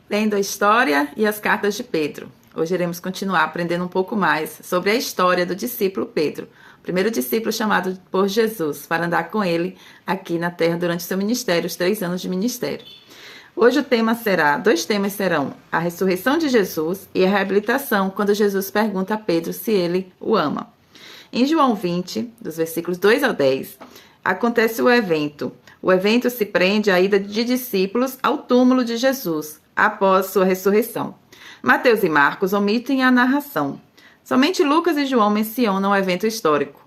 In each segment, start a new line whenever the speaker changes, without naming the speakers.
Lendo a história e as cartas de Pedro. Hoje iremos continuar aprendendo um pouco mais sobre a história do discípulo Pedro, o primeiro discípulo chamado por Jesus para andar com ele aqui na terra durante seu ministério, os 3 anos de ministério. Hoje dois temas serão a ressurreição de Jesus e a reabilitação, quando Jesus pergunta a Pedro se ele o ama. Em João 20, dos versículos 2 ao 10, acontece o evento. O evento se prende à ida de discípulos ao túmulo de Jesus, após sua ressurreição. Mateus e Marcos omitem a narração. Somente Lucas e João mencionam o evento histórico.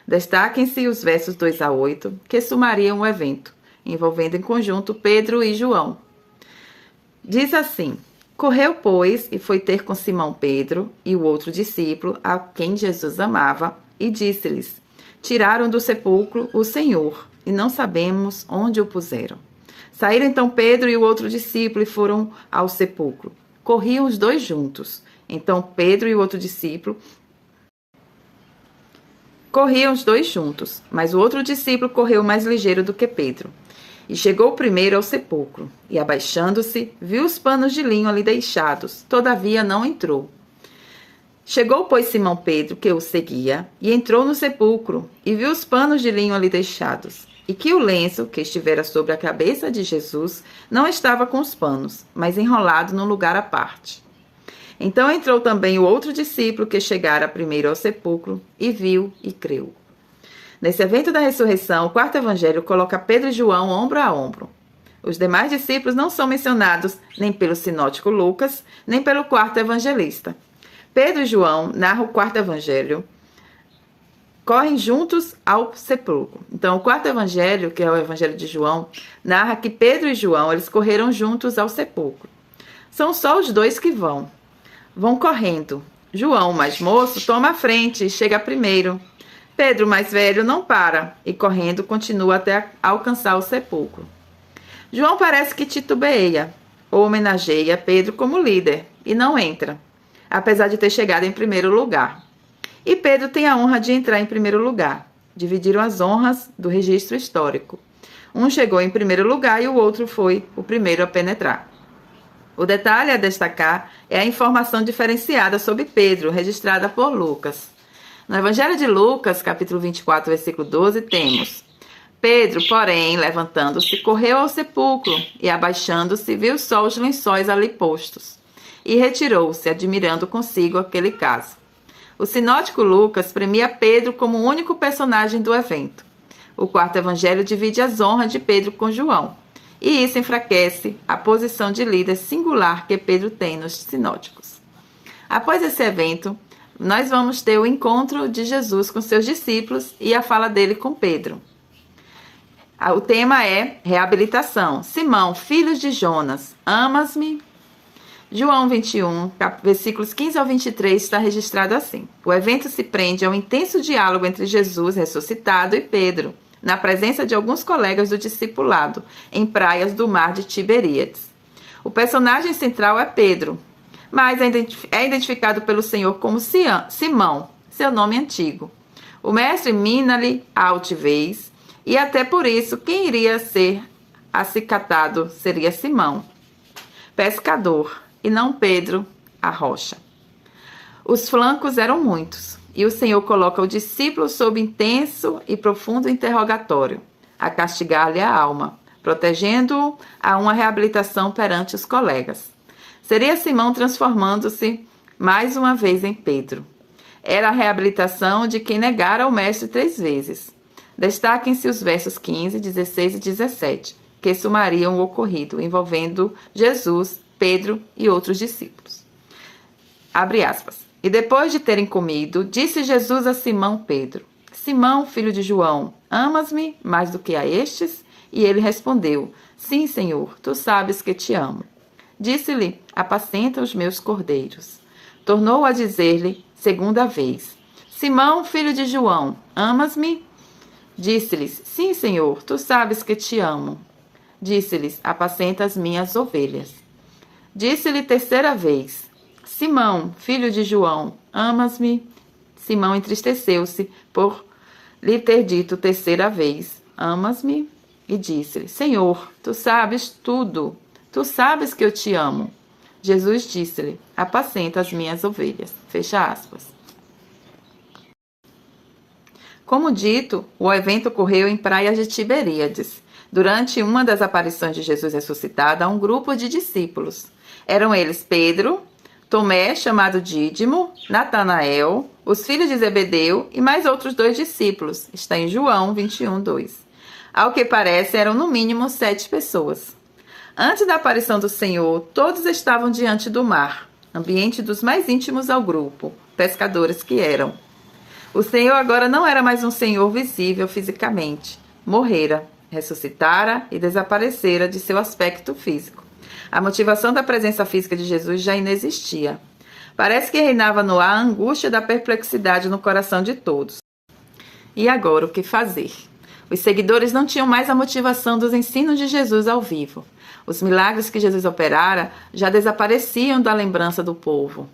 Destaquem-se os versos 2 a 8, que sumariam o evento, envolvendo em conjunto Pedro e João. Diz assim: correu, pois, e foi ter com Simão Pedro e o outro discípulo, a quem Jesus amava, e disse-lhes: tiraram do sepulcro o Senhor, e não sabemos onde o puseram. Saíram então Pedro e o outro discípulo e foram ao sepulcro. Corriam os dois juntos. Então Pedro e o outro discípulo corriam os dois juntos, mas o outro discípulo correu mais ligeiro do que Pedro. E chegou primeiro ao sepulcro, e abaixando-se, viu os panos de linho ali deixados, todavia não entrou. Chegou, pois, Simão Pedro, que o seguia, e entrou no sepulcro, e viu os panos de linho ali deixados, e que o lenço que estivera sobre a cabeça de Jesus não estava com os panos, mas enrolado num lugar à parte. Então entrou também o outro discípulo que chegara primeiro ao sepulcro, e viu e creu. Nesse evento da ressurreição, o quarto evangelho coloca Pedro e João ombro a ombro. Os demais discípulos não são mencionados nem pelo sinótico Lucas, nem pelo quarto evangelista. Pedro e João narram o quarto evangelho, correm juntos ao sepulcro. Então, o quarto evangelho, que é o evangelho de João, narra que Pedro e João eles correram juntos ao sepulcro. São só os dois que vão correndo. João, mais moço, toma a frente e chega primeiro. Pedro, mais velho, não para e, correndo, continua até alcançar o sepulcro. João parece que titubeia ou homenageia Pedro como líder e não entra, apesar de ter chegado em primeiro lugar. E Pedro tem a honra de entrar em primeiro lugar. Dividiram as honras do registro histórico. Um chegou em primeiro lugar e o outro foi o primeiro a penetrar. O detalhe a destacar é a informação diferenciada sobre Pedro, registrada por Lucas. No Evangelho de Lucas, capítulo 24, versículo 12, temos: Pedro, porém, levantando-se, correu ao sepulcro e, abaixando-se, viu só os lençóis ali postos. E retirou-se, admirando consigo aquele caso. O sinótico Lucas premia Pedro como o único personagem do evento. O quarto evangelho divide as honras de Pedro com João. E isso enfraquece a posição de líder singular que Pedro tem nos sinóticos. Após esse evento, nós vamos ter o encontro de Jesus com seus discípulos e a fala dele com Pedro. O tema é reabilitação. Simão, filho de Jonas, amas-me? João 21, versículos 15 ao 23, está registrado assim: o evento se prende ao intenso diálogo entre Jesus ressuscitado e Pedro, na presença de alguns colegas do discipulado, em praias do mar de Tiberíades. O personagem central é Pedro, mas é identificado pelo Senhor como Simão, seu nome antigo. O mestre mina-lhe a altivez, e até por isso quem iria ser acicatado seria Simão, pescador, e não Pedro, a rocha. Os flancos eram muitos, e o Senhor coloca o discípulo sob intenso e profundo interrogatório, a castigar-lhe a alma, protegendo-o a uma reabilitação perante os colegas. Seria Simão transformando-se mais uma vez em Pedro. Era a reabilitação de quem negara o mestre 3 vezes. Destaquem-se os versos 15, 16 e 17, que sumariam o ocorrido, envolvendo Jesus, Pedro e outros discípulos. Abre aspas. E depois de terem comido, disse Jesus a Simão Pedro: Simão, filho de João, amas-me mais do que a estes? E ele respondeu: Sim, Senhor, tu sabes que te amo. Disse-lhe: apacenta os meus cordeiros. Tornou a dizer-lhe segunda vez: Simão, filho de João, amas-me? Disse-lhes: Sim, Senhor, tu sabes que te amo. Disse-lhes: apacenta as minhas ovelhas. Disse-lhe terceira vez: Simão, filho de João, amas-me? Simão entristeceu-se por lhe ter dito terceira vez: amas-me? E disse-lhe: Senhor, tu sabes tudo. Tu sabes que eu te amo. Jesus disse-lhe: apacenta as minhas ovelhas. Fecha aspas. Como dito, o evento ocorreu em Praia de Tiberíades, durante uma das aparições de Jesus ressuscitado a um grupo de discípulos. Eram eles Pedro, Tomé, chamado Dídimo, Natanael, os filhos de Zebedeu e mais outros 2 discípulos. Está em João 21:2. Ao que parece, eram no mínimo 7 pessoas. Antes da aparição do Senhor, todos estavam diante do mar, ambiente dos mais íntimos ao grupo, pescadores que eram. O Senhor agora não era mais um Senhor visível fisicamente. Morrera, ressuscitara e desaparecera de seu aspecto físico. A motivação da presença física de Jesus já inexistia. Parece que reinava no ar a angústia da perplexidade no coração de todos. E agora, o que fazer? Os seguidores não tinham mais a motivação dos ensinos de Jesus ao vivo. Os milagres que Jesus operara já desapareciam da lembrança do povo.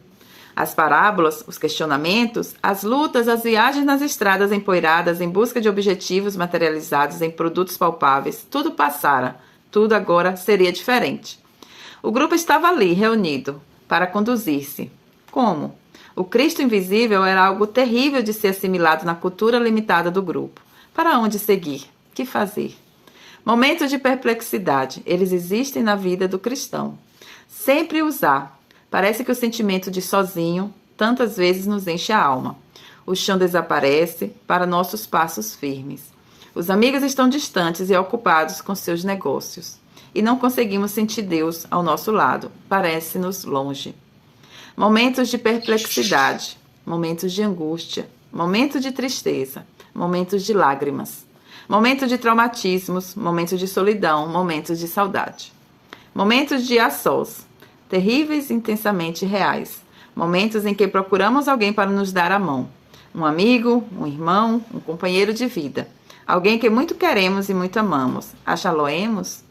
As parábolas, os questionamentos, as lutas, as viagens nas estradas empoeiradas em busca de objetivos materializados em produtos palpáveis, tudo passara, tudo agora seria diferente. O grupo estava ali, reunido, para conduzir-se. Como? O Cristo invisível era algo terrível de ser assimilado na cultura limitada do grupo. Para onde seguir? Que fazer? Momentos de perplexidade, eles existem na vida do cristão. Sempre os há. Parece que o sentimento de sozinho tantas vezes nos enche a alma. O chão desaparece para nossos passos firmes. Os amigos estão distantes e ocupados com seus negócios. E não conseguimos sentir Deus ao nosso lado. Parece-nos longe. Momentos de perplexidade, momentos de angústia, momentos de tristeza, momentos de lágrimas, momentos de traumatismos, momentos de solidão, momentos de saudade. Momentos de a sós, terríveis e intensamente reais. Momentos em que procuramos alguém para nos dar a mão. Um amigo, um irmão, um companheiro de vida. Alguém que muito queremos e muito amamos. Achá-lo-emos?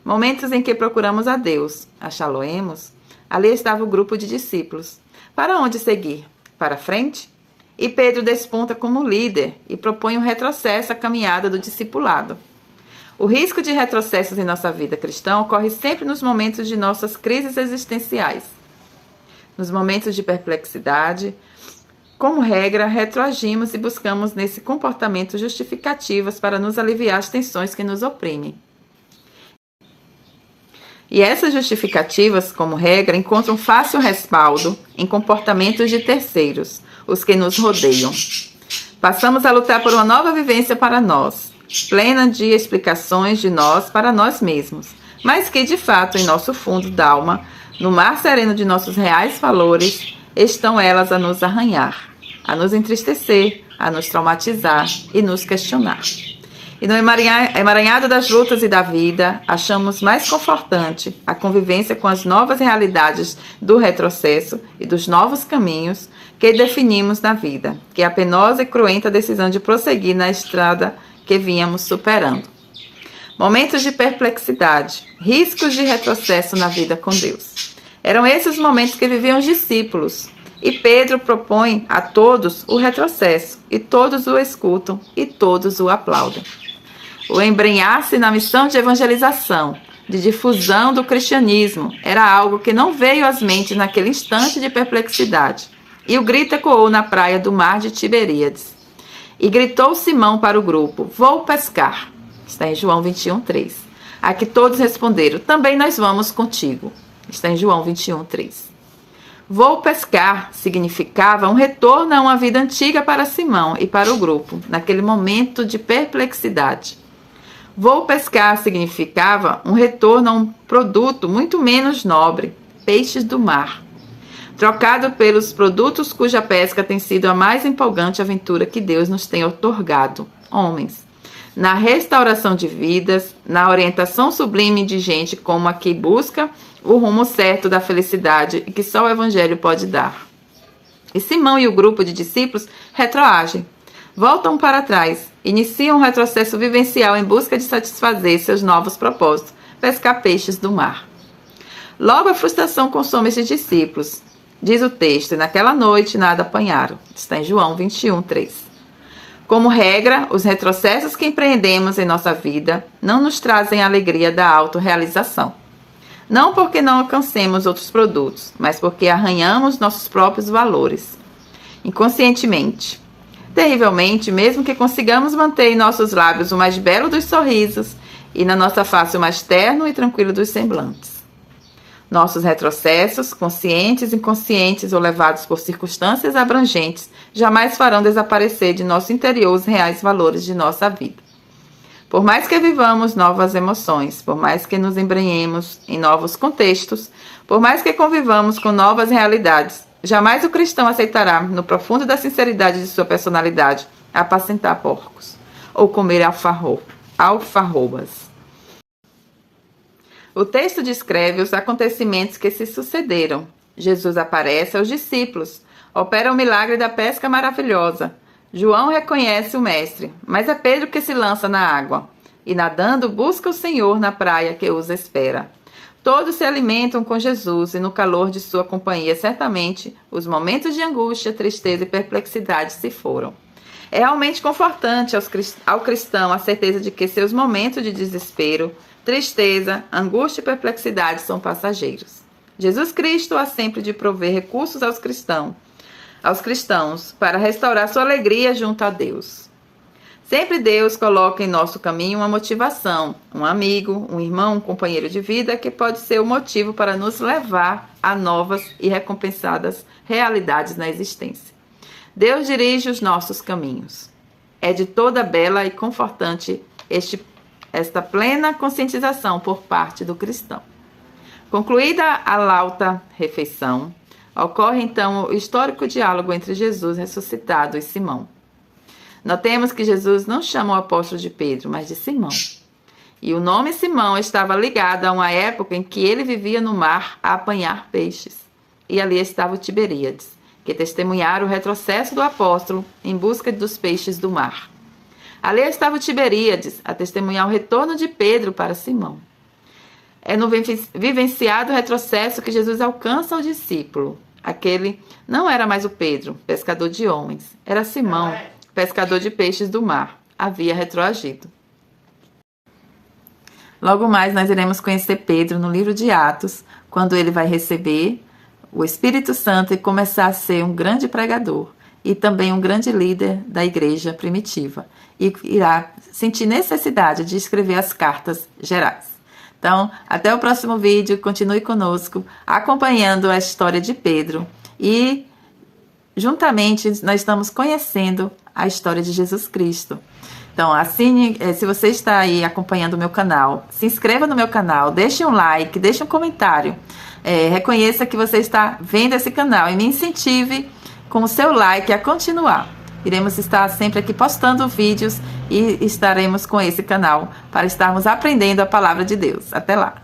Momentos em que procuramos a Deus. Achá-lo-emos? Ali estava o grupo de discípulos. Para onde seguir? Para frente? E Pedro desponta como líder e propõe um retrocesso à caminhada do discipulado. O risco de retrocessos em nossa vida cristã ocorre sempre nos momentos de nossas crises existenciais. Nos momentos de perplexidade, como regra, retroagimos e buscamos nesse comportamento justificativas para nos aliviar as tensões que nos oprimem. E essas justificativas, como regra, encontram fácil respaldo em comportamentos de terceiros, os que nos rodeiam. Passamos a lutar por uma nova vivência para nós, plena de explicações de nós para nós mesmos, mas que, de fato, em nosso fundo d'alma, no mar sereno de nossos reais valores, estão elas a nos arranhar, a nos entristecer, a nos traumatizar e nos questionar. E no emaranhado das lutas e da vida, achamos mais confortante a convivência com as novas realidades do retrocesso e dos novos caminhos que definimos na vida, que é a penosa e cruenta decisão de prosseguir na estrada que vínhamos superando. Momentos de perplexidade, riscos de retrocesso na vida com Deus. Eram esses os momentos que viviam os discípulos. E Pedro propõe a todos o retrocesso, e todos o escutam, e todos o aplaudem. O embrenhar-se na missão de evangelização, de difusão do cristianismo, era algo que não veio às mentes naquele instante de perplexidade. E o grito ecoou na praia do mar de Tiberíades. E gritou Simão para o grupo: vou pescar. Está em João 21:3. A que todos responderam: também nós vamos contigo. Está em João 21:3. Vou pescar significava um retorno a uma vida antiga para Simão e para o grupo, naquele momento de perplexidade. Vou pescar significava um retorno a um produto muito menos nobre, peixes do mar, trocado pelos produtos cuja pesca tem sido a mais empolgante aventura que Deus nos tem outorgado, homens, na restauração de vidas, na orientação sublime de gente como a que busca o rumo certo da felicidade e que só o Evangelho pode dar. E Simão e o grupo de discípulos retroagem, voltam para trás, iniciam um retrocesso vivencial em busca de satisfazer seus novos propósitos, pescar peixes do mar. Logo a frustração consome esses discípulos. Diz o texto: e naquela noite nada apanharam. Está em João 21:3. Como regra, os retrocessos que empreendemos em nossa vida não nos trazem a alegria da autorrealização. Não porque não alcancemos outros produtos, mas porque arranhamos nossos próprios valores, inconscientemente. Terrivelmente, mesmo que consigamos manter em nossos lábios o mais belo dos sorrisos e na nossa face o mais terno e tranquilo dos semblantes. Nossos retrocessos, conscientes, inconscientes ou levados por circunstâncias abrangentes, jamais farão desaparecer de nosso interior os reais valores de nossa vida. Por mais que vivamos novas emoções, por mais que nos embrenhemos em novos contextos, por mais que convivamos com novas realidades, jamais o cristão aceitará, no profundo da sinceridade de sua personalidade, apacentar porcos ou comer alfarrobas. O texto descreve os acontecimentos que se sucederam. Jesus aparece aos discípulos, opera o milagre da pesca maravilhosa. João reconhece o mestre, mas é Pedro que se lança na água e, nadando, busca o Senhor na praia que os espera. Todos se alimentam com Jesus e, no calor de sua companhia, certamente, os momentos de angústia, tristeza e perplexidade se foram. É realmente confortante ao cristão a certeza de que seus momentos de desespero, tristeza, angústia e perplexidade são passageiros. Jesus Cristo há sempre de prover recursos aos cristãos para restaurar sua alegria junto a Deus. Sempre Deus coloca em nosso caminho uma motivação, um amigo, um irmão, um companheiro de vida que pode ser o motivo para nos levar a novas e recompensadas realidades na existência. Deus dirige os nossos caminhos. É de toda bela e confortante esta plena conscientização por parte do cristão. Concluída a lauta refeição, ocorre então o histórico diálogo entre Jesus ressuscitado e Simão. Notemos que Jesus não chama o apóstolo de Pedro, mas de Simão. E o nome Simão estava ligado a uma época em que ele vivia no mar a apanhar peixes. E ali estava o Tiberíades, que testemunhara o retrocesso do apóstolo em busca dos peixes do mar. Ali estava o Tiberíades, a testemunhar o retorno de Pedro para Simão. É no vivenciado retrocesso que Jesus alcança o discípulo. Aquele não era mais o Pedro, pescador de homens. Era Simão, pescador de peixes do mar. Havia retroagido. Logo mais nós iremos conhecer Pedro no livro de Atos, quando ele vai receber o Espírito Santo e começar a ser um grande pregador e também um grande líder da igreja primitiva. E irá sentir necessidade de escrever as cartas gerais. Então, até o próximo vídeo, continue conosco, acompanhando a história de Pedro e, juntamente, nós estamos conhecendo a história de Jesus Cristo. Então, assine, se você está aí acompanhando o meu canal, se inscreva no meu canal, deixe um like, deixe um comentário, reconheça que você está vendo esse canal e me incentive com o seu like a continuar. Iremos estar sempre aqui postando vídeos e estaremos com esse canal para estarmos aprendendo a palavra de Deus. Até lá!